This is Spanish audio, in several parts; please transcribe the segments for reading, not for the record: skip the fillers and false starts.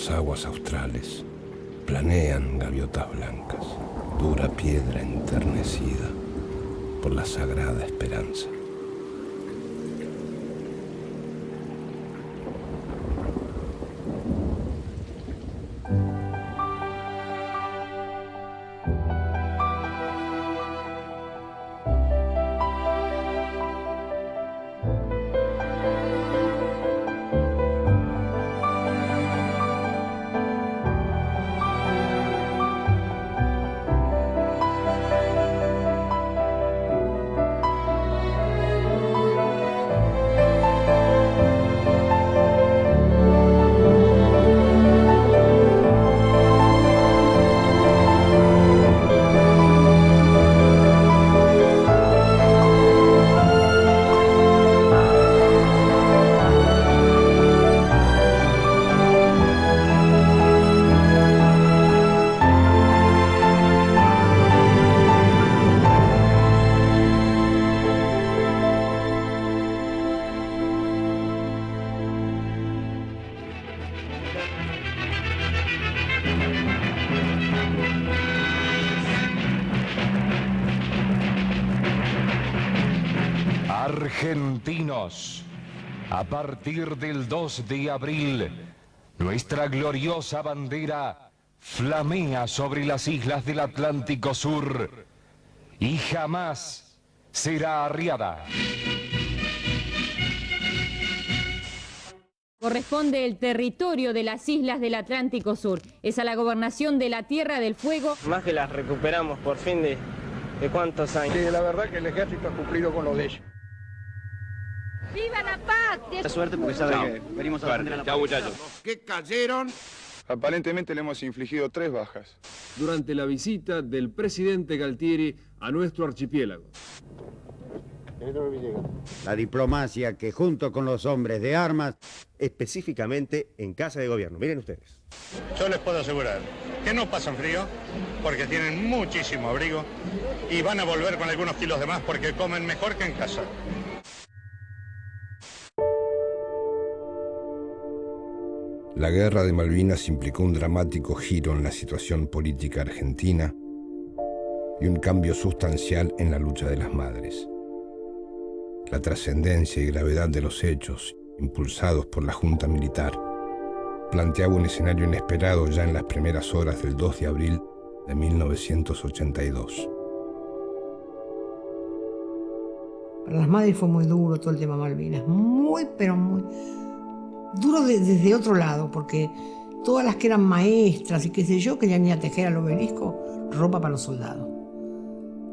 las aguas australes planean gaviotas blancas, dura piedra enternecida por la sagrada esperanza. Argentinos, a partir del 2 de abril, nuestra gloriosa bandera flamea sobre las islas del Atlántico Sur y jamás será arriada. Corresponde el territorio de las islas del Atlántico Sur. Es a la gobernación de la Tierra del Fuego. Más que las recuperamos por fin de cuántos años. Sí, la verdad que el ejército ha cumplido con lo de ellos. ¡Viva la patria! La suerte porque sabe que venimos a defender a la patria. Que cayeron. Aparentemente le hemos infligido 3 bajas. Durante la visita del presidente Galtieri a nuestro archipiélago. La diplomacia que junto con los hombres de armas... Específicamente en Casa de Gobierno. Miren ustedes. Yo les puedo asegurar que no pasan frío porque tienen muchísimo abrigo y van a volver con algunos kilos de más porque comen mejor que en casa. La guerra de Malvinas implicó un dramático giro en la situación política argentina y un cambio sustancial en la lucha de las madres. La trascendencia y gravedad de los hechos, impulsados por la Junta Militar, planteaba un escenario inesperado ya en las primeras horas del 2 de abril de 1982. Para las madres fue muy duro todo el tema Malvinas, muy, pero muy duro desde otro lado, porque todas las que eran maestras y qué sé yo, querían ir a tejer al obelisco ropa para los soldados.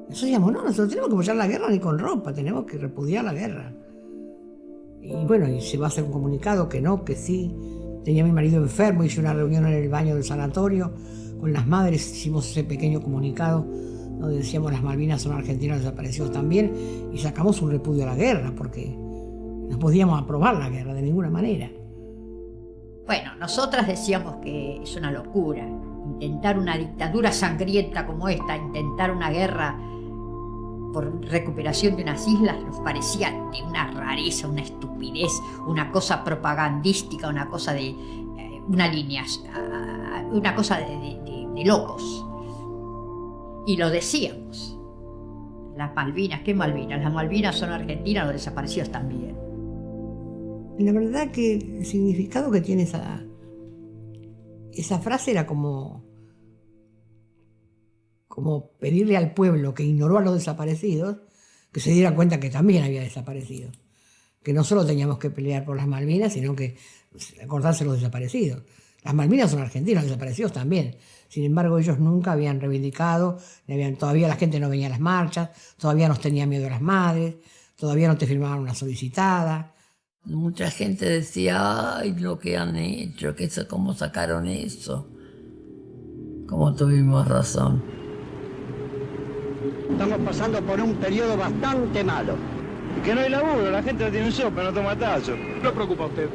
Nosotros decíamos, no, nosotros tenemos que apoyar la guerra ni con ropa, tenemos que repudiar la guerra. Y bueno, y se va a hacer un comunicado que no, que sí. Tenía a mi marido enfermo, hice una reunión en el baño del sanatorio, con las madres hicimos ese pequeño comunicado donde decíamos las Malvinas son argentinos desaparecidos también, y sacamos un repudio a la guerra, porque no podíamos aprobar la guerra de ninguna manera. Bueno, nosotras decíamos que es una locura intentar una dictadura sangrienta como esta, intentar una guerra por recuperación de unas islas, nos parecía de una rareza, una estupidez, una cosa propagandística, una cosa de una línea, una cosa de locos. Y lo decíamos. Las Malvinas, ¿qué Malvinas? Las Malvinas son argentinas, los desaparecidos también. La verdad que el significado que tiene esa frase era como pedirle al pueblo que ignoró a los desaparecidos que se diera cuenta que también había desaparecido. Que no solo teníamos que pelear por las Malvinas, sino que acordarse de los desaparecidos. Las Malvinas son argentinos, los desaparecidos también. Sin embargo, ellos nunca habían reivindicado, todavía la gente no venía a las marchas, todavía nos tenía miedo a las madres, todavía no te firmaban una solicitada. Mucha gente decía, ay, lo que han hecho, cómo sacaron eso. Como tuvimos razón. Estamos pasando por un periodo bastante malo. Y que no hay laburo, la gente no tiene un sopa, no toma tazo. ¿Qué le preocupa a usted?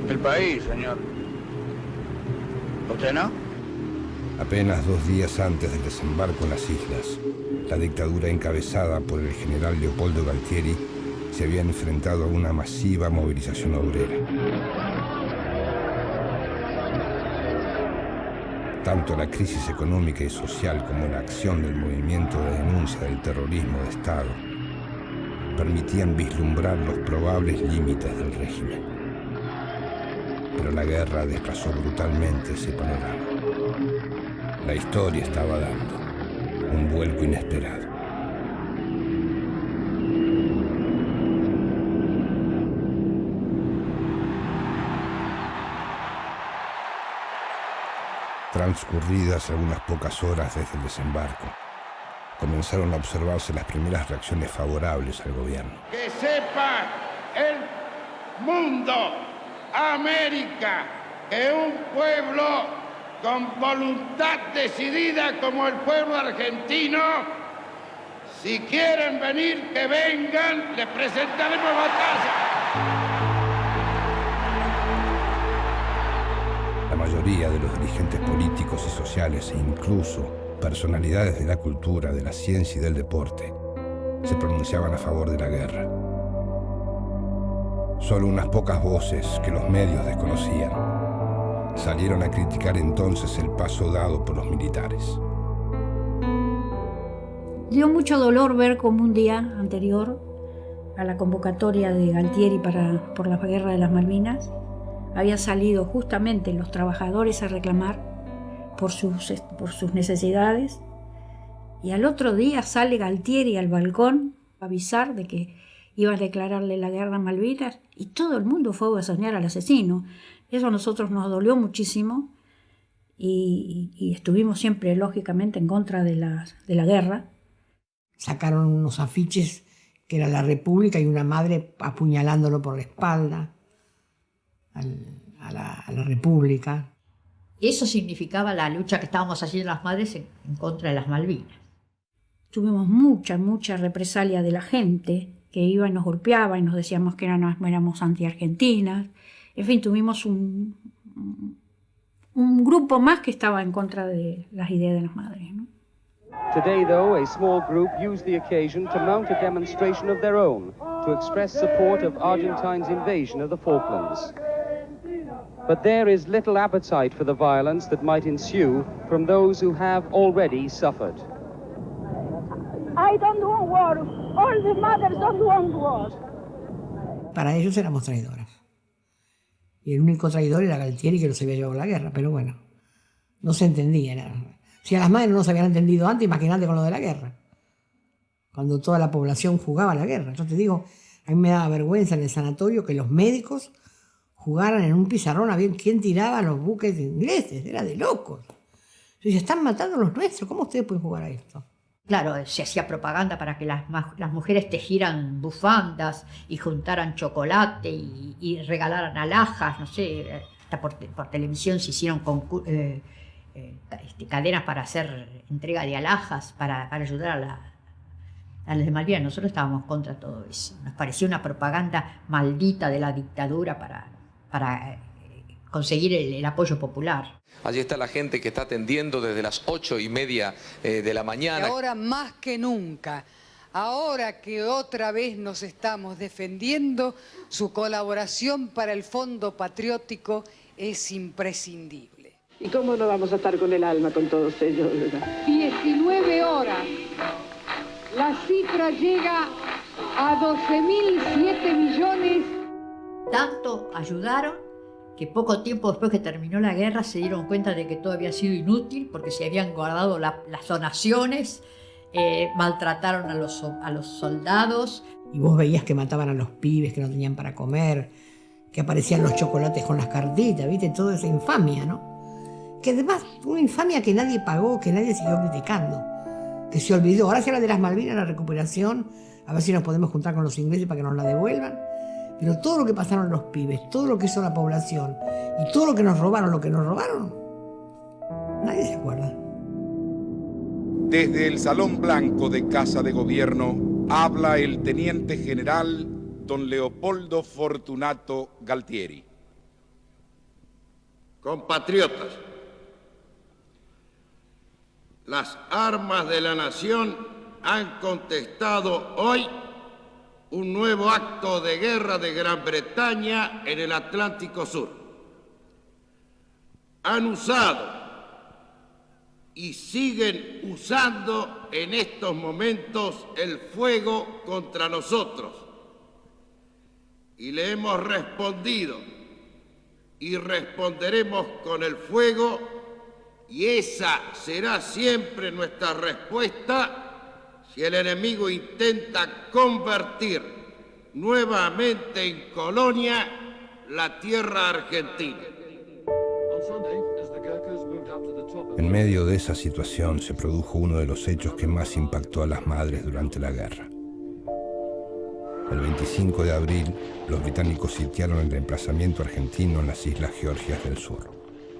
El país, señor. ¿Usted no? Apenas 2 días antes del desembarco en las islas, la dictadura encabezada por el general Leopoldo Galtieri se había enfrentado a una masiva movilización obrera. tanto la crisis económica y social como la acción del movimiento de denuncia del terrorismo de Estado permitían vislumbrar los probables límites del régimen. Pero la guerra desplazó brutalmente ese panorama. La historia estaba dando un vuelco inesperado. Transcurridas algunas pocas horas desde el desembarco, comenzaron a observarse las primeras reacciones favorables al gobierno. Que sepa el mundo, América, que un pueblo con voluntad decidida como el pueblo argentino, si quieren venir, que vengan, les presentaremos batalla. La mayoría de los dirigentes políticos y sociales e incluso personalidades de la cultura, de la ciencia y del deporte se pronunciaban a favor de la guerra. Solo unas pocas voces que los medios desconocían salieron a criticar entonces el paso dado por los militares. Dio mucho dolor ver cómo un día anterior a la convocatoria de Galtieri por la guerra de las Malvinas habían salido justamente los trabajadores a reclamar por sus necesidades, y al otro día sale Galtieri al balcón a avisar de que iba a declararle la guerra a Malvinas, y todo el mundo fue a soñar al asesino. Eso a nosotros nos dolió muchísimo y estuvimos siempre lógicamente en contra de la guerra. Sacaron unos afiches que era la República y una madre apuñalándolo por la espalda a la República. Eso significaba la lucha que estábamos haciendo las madres en contra de las Malvinas. Tuvimos mucha represalia de la gente que iba y nos golpeaba y nos decíamos que éramos anti-argentinas. En fin, tuvimos un grupo más que estaba en contra de las ideas de las madres, ¿no? Today, though, a small group used the occasion to mount a demonstration of their own to express support of Argentine's invasion of the Falklands. But there is little appetite for the violence that might ensue from those who have already suffered. I don't want war. All the mothers don't want war. Para ellos éramos traidoras. Y el único traidor era Galtieri, que los había llevado a la guerra. Pero bueno, no se entendía. Si a las madres no se habían entendido antes, imagínate con lo de la guerra. Cuando toda la población jugaba a la guerra. Yo te digo, a mí me daba vergüenza en el sanatorio que los médicos jugaran en un pizarrón a ver quién tiraba los buques ingleses. Era de locos. Si se están matando los nuestros, ¿cómo ustedes pueden jugar a esto? Claro, se hacía propaganda para que las mujeres tejieran bufandas y juntaran chocolate y regalaran alhajas, no sé, hasta por televisión se hicieron cadenas para hacer entrega de alhajas para ayudar a las de Malvinas. Nosotros estábamos contra todo eso. Nos parecía una propaganda maldita de la dictadura para conseguir el apoyo popular. Allí está la gente que está atendiendo desde las 8:30 de la mañana. Y ahora más que nunca, ahora que otra vez nos estamos defendiendo, su colaboración para el Fondo Patriótico es imprescindible. ¿Y cómo no vamos a estar con el alma con todos ellos, verdad? 19 horas. La cifra llega a 12.007 millones. Tanto ayudaron que poco tiempo después que terminó la guerra se dieron cuenta de que todo había sido inútil porque se habían guardado las donaciones, maltrataron a los soldados. Y vos veías que mataban a los pibes que no tenían para comer, que aparecían los chocolates con las cartitas, ¿viste? Toda esa infamia, ¿no? Que además, una infamia que nadie pagó, que nadie siguió criticando, que se olvidó. Ahora se habla de las Malvinas, la recuperación, a ver si nos podemos juntar con los ingleses para que nos la devuelvan. Pero todo lo que pasaron los pibes, todo lo que hizo la población y todo lo que nos robaron, nadie se acuerda. Desde el Salón Blanco de Casa de Gobierno habla el Teniente General don Leopoldo Fortunato Galtieri. Compatriotas, las armas de la nación han contestado hoy un nuevo acto de guerra de Gran Bretaña en el Atlántico Sur. Han usado y siguen usando en estos momentos el fuego contra nosotros. Y le hemos respondido y responderemos con el fuego, y esa será siempre nuestra respuesta si el enemigo intenta convertir nuevamente en colonia la tierra argentina. En medio de esa situación se produjo uno de los hechos que más impactó a las madres durante la guerra. El 25 de abril, los británicos sitiaron el emplazamiento argentino en las Islas Georgias del Sur.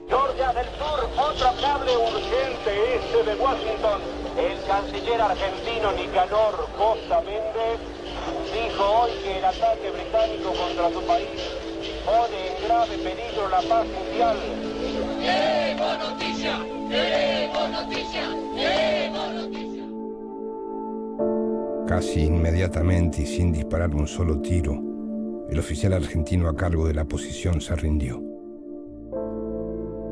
Georgia del Sur, otro cable urgente este de Washington. El canciller argentino Nicanor Costa Méndez dijo hoy que el ataque británico contra su país pone en grave peligro la paz mundial. ¡Queremos noticia! ¡Queremos noticia! ¡Queremos noticia! Casi inmediatamente y sin disparar un solo tiro, el oficial argentino a cargo de la posición se rindió.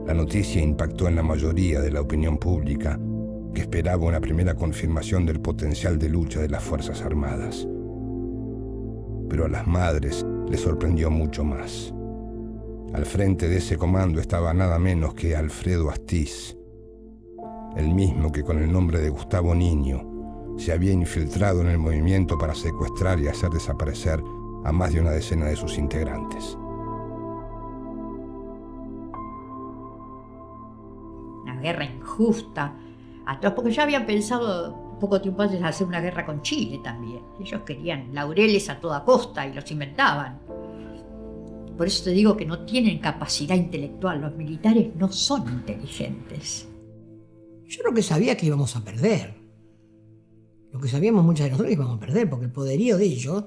La noticia impactó en la mayoría de la opinión pública, que esperaba una primera confirmación del potencial de lucha de las Fuerzas Armadas. Pero a las madres les sorprendió mucho más. Al frente de ese comando estaba nada menos que Alfredo Astiz, el mismo que con el nombre de Gustavo Niño se había infiltrado en el movimiento para secuestrar y hacer desaparecer a más de una decena de sus integrantes. Una guerra injusta, atroz, porque ya habían pensado poco tiempo antes de hacer una guerra con Chile también. Ellos querían laureles a toda costa y los inventaban. Por eso te digo que no tienen capacidad intelectual, los militares no son inteligentes. Yo lo que sabía que íbamos a perder. Lo que sabíamos muchas de nosotros que íbamos a perder, porque el poderío de ellos,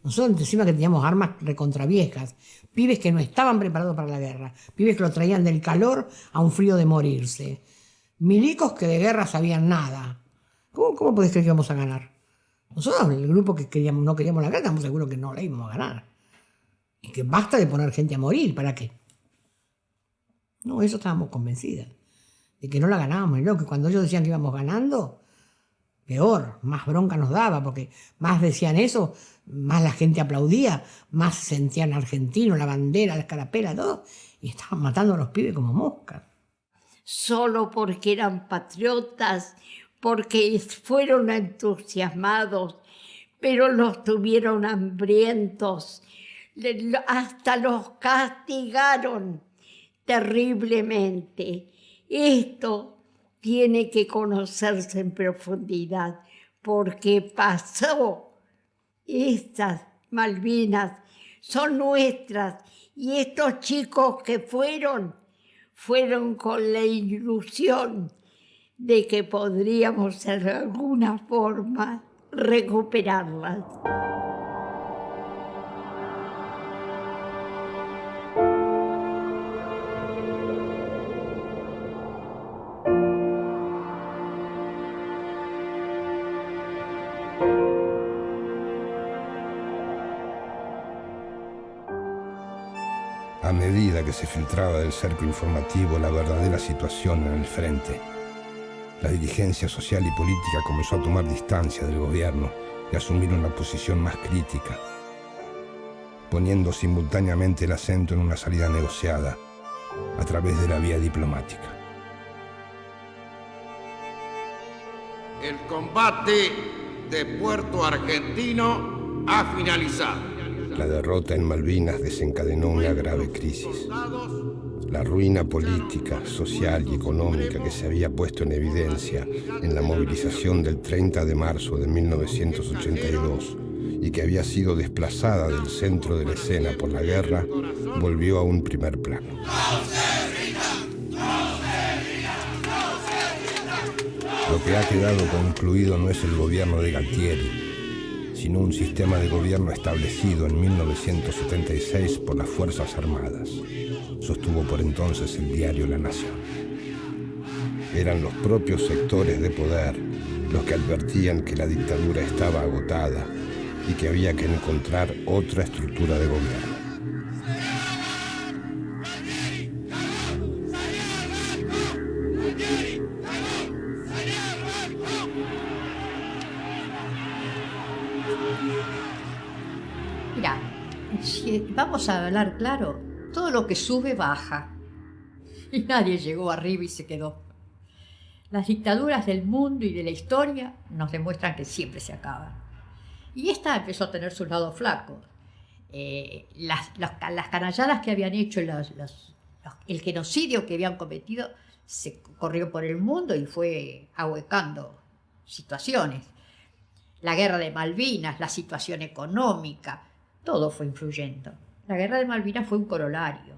nosotros encima que teníamos armas recontraviejas, pibes que no estaban preparados para la guerra, pibes que lo traían del calor a un frío de morirse, milicos que de guerra sabían nada. ¿Cómo podés creer que íbamos a ganar? Nosotros, el grupo que no queríamos la guerra, estamos seguros que no la íbamos a ganar. Y que basta de poner gente a morir, ¿para qué? No, eso estábamos convencidas, de que no la ganábamos, ¿no? Que cuando ellos decían que íbamos ganando, peor, más bronca nos daba, porque más decían eso, más la gente aplaudía, más sentían argentino, la bandera, la escarapela, todo, y estaban matando a los pibes como moscas. Solo porque eran patriotas, porque fueron entusiasmados, pero los tuvieron hambrientos, hasta los castigaron terriblemente. Esto tiene que conocerse en profundidad, porque pasó. Estas Malvinas son nuestras, y estos chicos que fueron con la ilusión de que podríamos de alguna forma recuperarlas. A medida que se filtraba del cerco informativo la verdadera situación en el frente, la dirigencia social y política comenzó a tomar distancia del gobierno y a asumir una posición más crítica, poniendo simultáneamente el acento en una salida negociada a través de la vía diplomática. El combate de Puerto Argentino ha finalizado. La derrota en Malvinas desencadenó una grave crisis. La ruina política, social y económica que se había puesto en evidencia en la movilización del 30 de marzo de 1982 y que había sido desplazada del centro de la escena por la guerra, volvió a un primer plano. Lo que ha quedado concluido no es el gobierno de Galtieri, sino un sistema de gobierno establecido en 1976 por las Fuerzas Armadas, sostuvo por entonces el diario La Nación. Eran los propios sectores de poder los que advertían que la dictadura estaba agotada y que había que encontrar otra estructura de gobierno. que vamos a hablar claro, todo lo que sube baja. Y nadie llegó arriba y se quedó. Las dictaduras del mundo y de la historia nos demuestran que siempre se acaban. Y esta empezó a tener sus lados flacos. Las canalladas que habían hecho, el genocidio que habían cometido, se corrió por el mundo y fue ahuecando situaciones. La guerra de Malvinas, la situación económica, todo fue influyendo. La guerra de Malvinas fue un corolario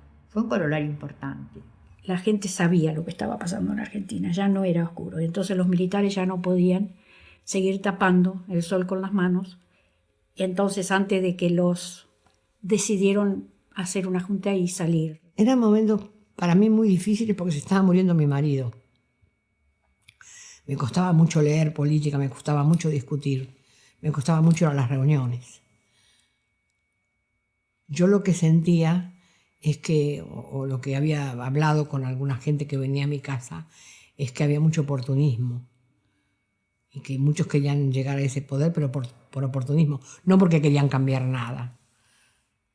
importante. La gente sabía lo que estaba pasando en Argentina, ya no era oscuro. Entonces los militares ya no podían seguir tapando el sol con las manos. Entonces, antes de que los decidieron hacer una junta y salir. Eran momentos para mí muy difíciles porque se estaba muriendo mi marido. Me costaba mucho leer política, me costaba mucho discutir, me costaba mucho ir a las reuniones. Yo lo que sentía es que, o lo que había hablado con alguna gente que venía a mi casa, es que había mucho oportunismo. Y que muchos querían llegar a ese poder, pero por oportunismo, no porque querían cambiar nada.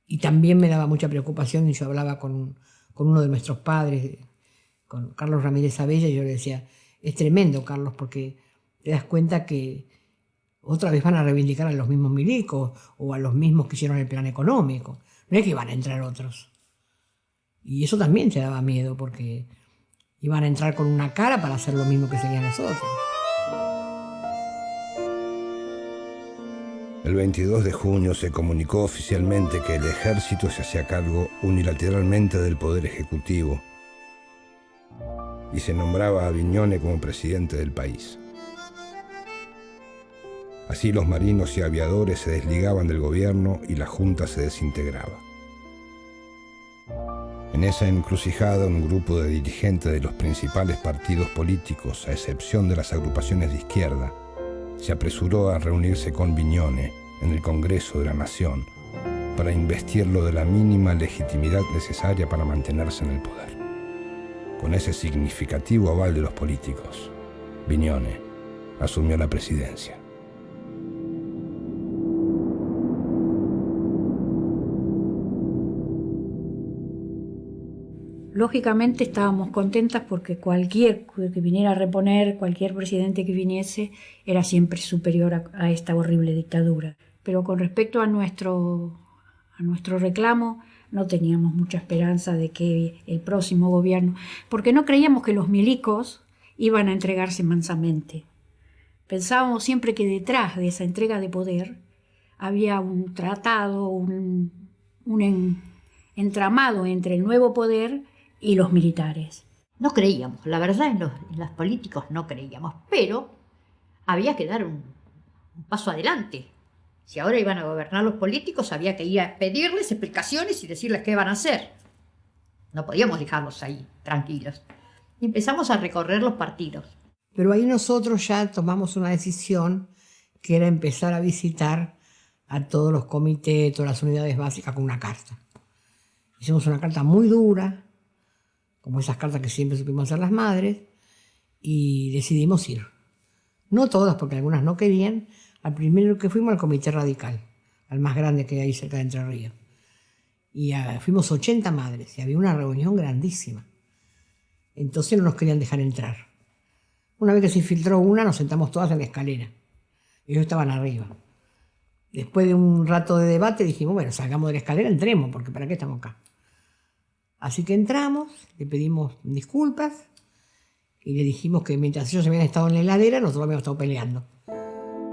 Y también me daba mucha preocupación, y yo hablaba con uno de nuestros padres, con Carlos Ramírez Abella, y yo le decía, es tremendo, Carlos, porque te das cuenta que otra vez van a reivindicar a los mismos milicos o a los mismos que hicieron el plan económico. No es que iban a entrar otros. Y eso también te daba miedo, porque iban a entrar con una cara para hacer lo mismo que hacían nosotros. El 22 de junio se comunicó oficialmente que el ejército se hacía cargo unilateralmente del poder ejecutivo y se nombraba a Viñone como presidente del país. Así los marinos y aviadores se desligaban del gobierno y la junta se desintegraba. En esa encrucijada, un grupo de dirigentes de los principales partidos políticos, a excepción de las agrupaciones de izquierda, se apresuró a reunirse con Viñone en el Congreso de la Nación para investirlo de la mínima legitimidad necesaria para mantenerse en el poder. Con ese significativo aval de los políticos, Viñone asumió la presidencia. Lógicamente estábamos contentas porque cualquier que viniera a reponer, cualquier presidente que viniese, era siempre superior a esta horrible dictadura. Pero con respecto a nuestro reclamo, no teníamos mucha esperanza de que el próximo gobierno, porque no creíamos que los milicos iban a entregarse mansamente. Pensábamos siempre que detrás de esa entrega de poder había un tratado, un entramado entre el nuevo poder y los militares. No creíamos, la verdad en los políticos no creíamos, pero había que dar un paso adelante. Si ahora iban a gobernar los políticos, había que ir a pedirles explicaciones y decirles qué van a hacer. No podíamos dejarlos ahí, tranquilos. Y empezamos a recorrer los partidos. Pero ahí nosotros ya tomamos una decisión que era empezar a visitar a todos los comités, todas las unidades básicas con una carta. Hicimos una carta muy dura, como esas cartas que siempre supimos hacer las madres, y decidimos ir. No todas, porque algunas no querían. Al primero que fuimos al Comité Radical, al más grande que hay cerca de Entre Ríos. Y fuimos 80 madres, y había una reunión grandísima. Entonces no nos querían dejar entrar. Una vez que se filtró una, nos sentamos todas en la escalera. Ellos estaban arriba. Después de un rato de debate dijimos, bueno, salgamos de la escalera, entremos, porque ¿para qué estamos acá? Así que entramos, le pedimos disculpas y le dijimos que mientras ellos habían estado en la heladera, nosotros habíamos estado peleando.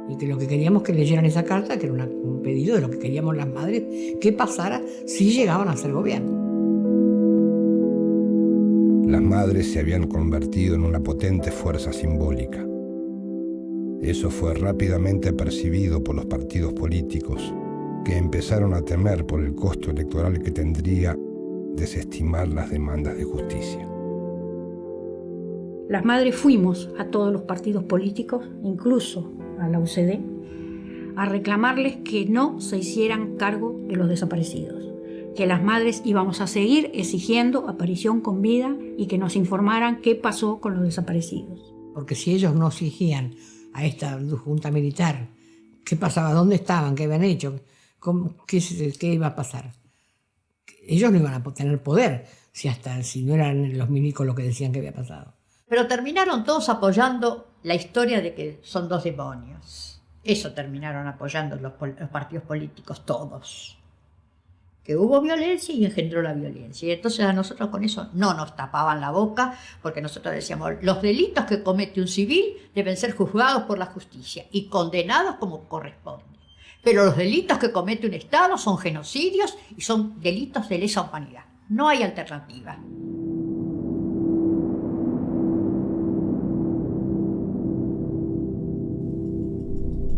Y que lo que queríamos que leyeran esa carta, que era un pedido de lo que queríamos las madres, que pasara si llegaban a ser gobierno. Las madres se habían convertido en una potente fuerza simbólica. Eso fue rápidamente percibido por los partidos políticos, que empezaron a temer por el costo electoral que tendría desestimar las demandas de justicia. Las madres fuimos a todos los partidos políticos, incluso a la UCD, a reclamarles que no se hicieran cargo de los desaparecidos, que las madres íbamos a seguir exigiendo aparición con vida y que nos informaran qué pasó con los desaparecidos. Porque si ellos no exigían a esta junta militar qué pasaba, dónde estaban, qué habían hecho, qué iba a pasar, ellos no iban a tener poder si no eran los milicos los que decían que había pasado. Pero terminaron todos apoyando la historia de que son dos demonios. Eso terminaron apoyando los partidos políticos, todos. Que hubo violencia y engendró la violencia. Y entonces a nosotros con eso no nos tapaban la boca, porque nosotros decíamos, los delitos que comete un civil deben ser juzgados por la justicia y condenados como corresponde. Pero los delitos que comete un Estado son genocidios y son delitos de lesa humanidad. No hay alternativa.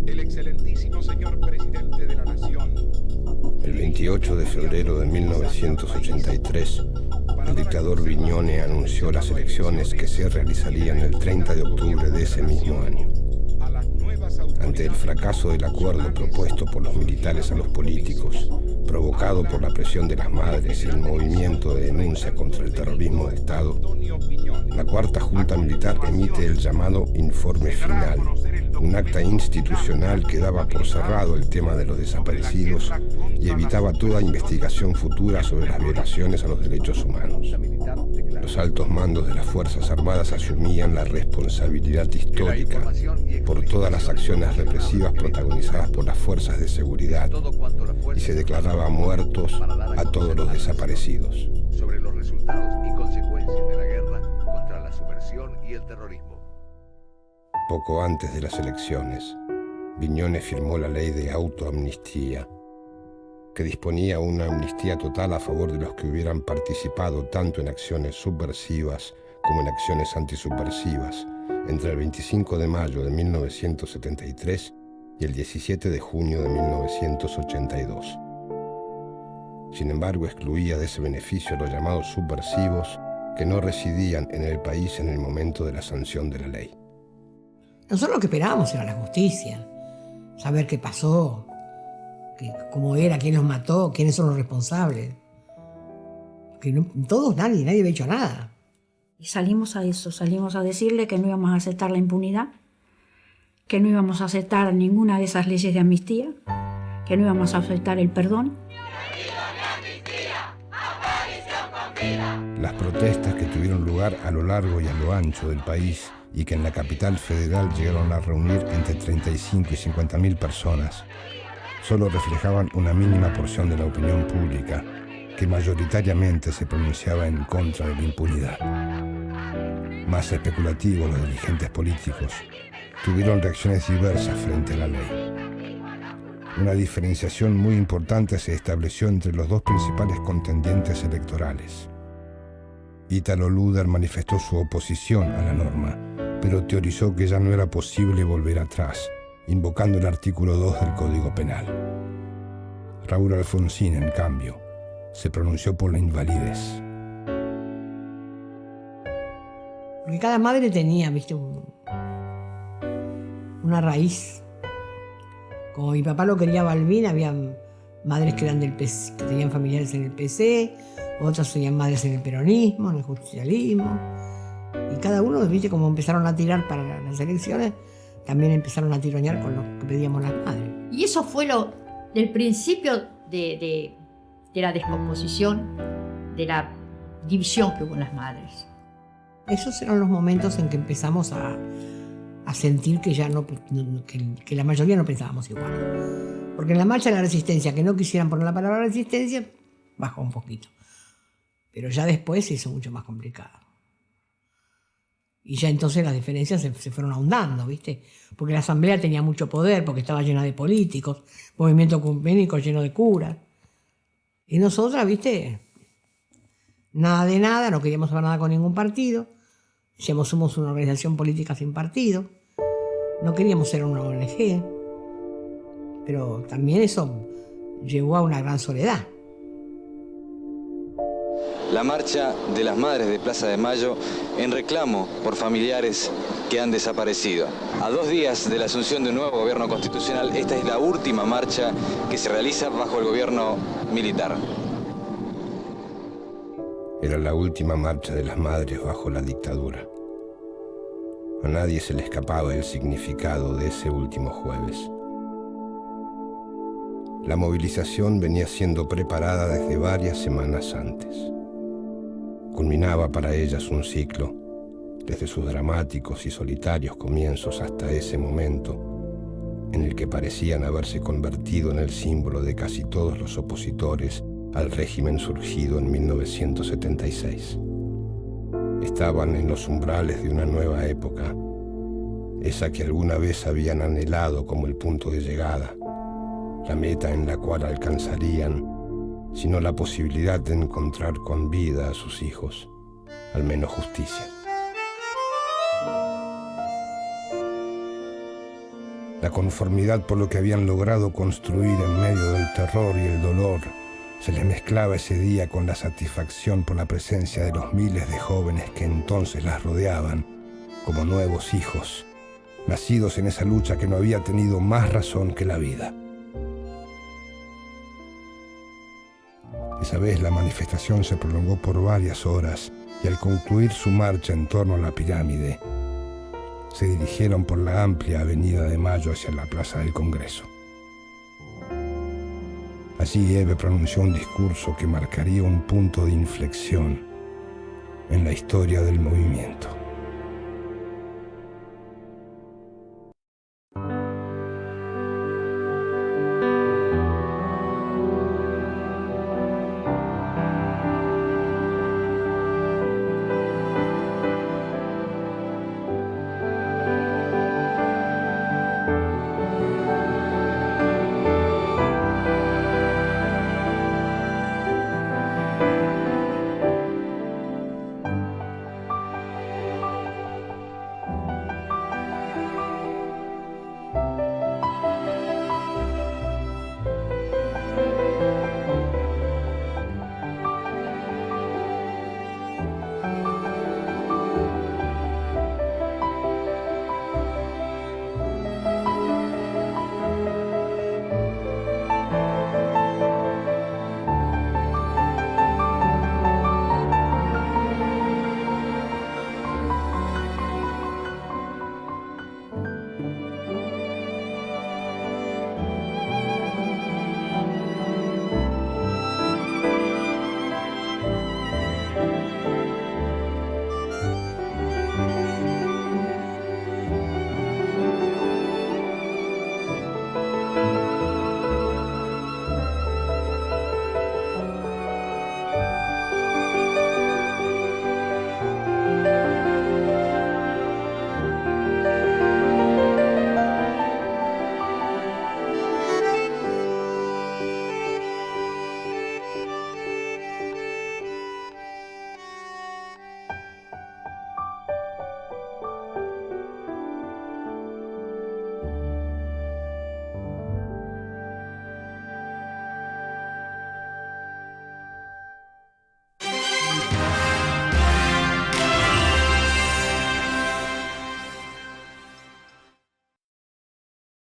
El excelentísimo señor presidente de la Nación. El 28 de febrero de 1983, el dictador Viñone anunció las elecciones que se realizarían el 30 de octubre de ese mismo año. Ante el fracaso del acuerdo propuesto por los militares a los políticos, provocado por la presión de las madres y el movimiento de denuncia contra el terrorismo de Estado, la Cuarta Junta Militar emite el llamado Informe Final, un acta institucional que daba por cerrado el tema de los desaparecidos y evitaba toda investigación futura sobre las violaciones a los derechos humanos. Los altos mandos de las Fuerzas Armadas asumían la responsabilidad histórica por todas las acciones represivas protagonizadas por las fuerzas de seguridad y se declaraba muertos a todos los desaparecidos. Sobre los resultados y consecuencias de la guerra contra la subversión y el terrorismo. Poco antes de las elecciones, Viñone firmó la ley de autoamnistía, que disponía una amnistía total a favor de los que hubieran participado tanto en acciones subversivas como en acciones antisubversivas entre el 25 de mayo de 1973 y el 17 de junio de 1982. Sin embargo, excluía de ese beneficio a los llamados subversivos que no residían en el país en el momento de la sanción de la ley. Nosotros lo que esperábamos era la justicia, saber qué pasó, cómo era, quién los mató, quiénes son los responsables. Que no, todos, nadie había hecho nada. Y salimos a eso, salimos a decirle que no íbamos a aceptar la impunidad, que no íbamos a aceptar ninguna de esas leyes de amnistía, que no íbamos a aceptar el perdón. Las protestas que tuvieron lugar a lo largo y a lo ancho del país y que en la capital federal llegaron a reunir entre 35 y 50.000 personas, solo reflejaban una mínima porción de la opinión pública que mayoritariamente se pronunciaba en contra de la impunidad. Más especulativos, los dirigentes políticos tuvieron reacciones diversas frente a la ley. Una diferenciación muy importante se estableció entre los dos principales contendientes electorales. Ítalo Luder manifestó su oposición a la norma, pero teorizó que ya no era posible volver atrás, invocando el artículo 2 del Código Penal. Raúl Alfonsín, en cambio, se pronunció por la invalidez. Porque cada madre tenía, viste, una raíz. Como mi papá lo quería Balbín, había madres que eran del PC, que tenían familiares en el PC, otras tenían madres en el peronismo, en el justicialismo. Y cada uno, viste, como empezaron a tirar para las elecciones, también empezaron a tironear con lo que pedíamos las madres. Y eso fue del principio de la descomposición, de la división que hubo en las madres. Esos eran los momentos en que empezamos a sentir que ya que la mayoría no pensábamos igual. Porque en la marcha de la resistencia, que no quisieran poner la palabra resistencia, bajó un poquito. Pero ya después se hizo mucho más complicado. Y ya entonces las diferencias se fueron ahondando, ¿viste? Porque la asamblea tenía mucho poder, porque estaba llena de políticos, movimiento ecuménico lleno de curas. Y nosotras, ¿viste? Nada de nada, no queríamos saber nada con ningún partido. Somos una organización política sin partido. No queríamos ser una ONG. Pero también eso llevó a una gran soledad. La marcha de las Madres de Plaza de Mayo en reclamo por familiares que han desaparecido. A 2 días de la asunción de un nuevo gobierno constitucional, esta es la última marcha que se realiza bajo el gobierno militar. Era la última marcha de las madres bajo la dictadura. A nadie se le escapaba el significado de ese último jueves. La movilización venía siendo preparada desde varias semanas antes. Culminaba para ellas un ciclo, desde sus dramáticos y solitarios comienzos hasta ese momento, en el que parecían haberse convertido en el símbolo de casi todos los opositores al régimen surgido en 1976. Estaban en los umbrales de una nueva época, esa que alguna vez habían anhelado como el punto de llegada, la meta en la cual alcanzarían, sino la posibilidad de encontrar con vida a sus hijos, al menos justicia. La conformidad por lo que habían logrado construir en medio del terror y el dolor se les mezclaba ese día con la satisfacción por la presencia de los miles de jóvenes que entonces las rodeaban como nuevos hijos, nacidos en esa lucha que no había tenido más razón que la vida. Esa vez la manifestación se prolongó por varias horas y al concluir su marcha en torno a la pirámide, se dirigieron por la amplia Avenida de Mayo hacia la Plaza del Congreso. Allí Eve pronunció un discurso que marcaría un punto de inflexión en la historia del movimiento.